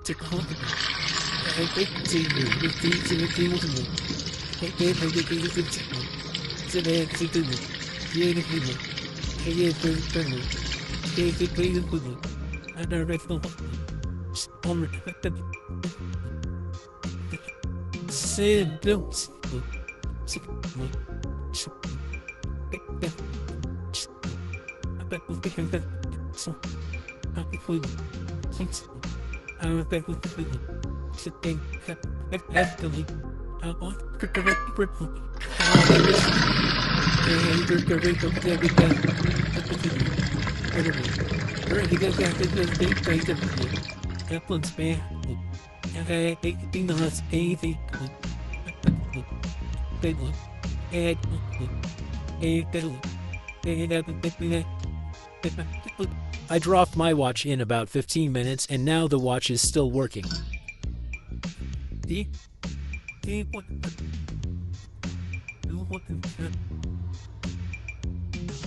to call I think to you, with these and the things of me. I gave her the things of me. So they actually do me. Yeah, the people. I gave her the family. I gave the place of people. I don't know. On the same bills. I bet we'll be here. So, I think we things. I bet we'll be sitting happily. I want to correct Britain. And you're going to get everything. Already got the big place of the Apple's man. And I think the last anything. They look. And they look. I dropped my watch in about 15 minutes and now the watch is still working. See? See what?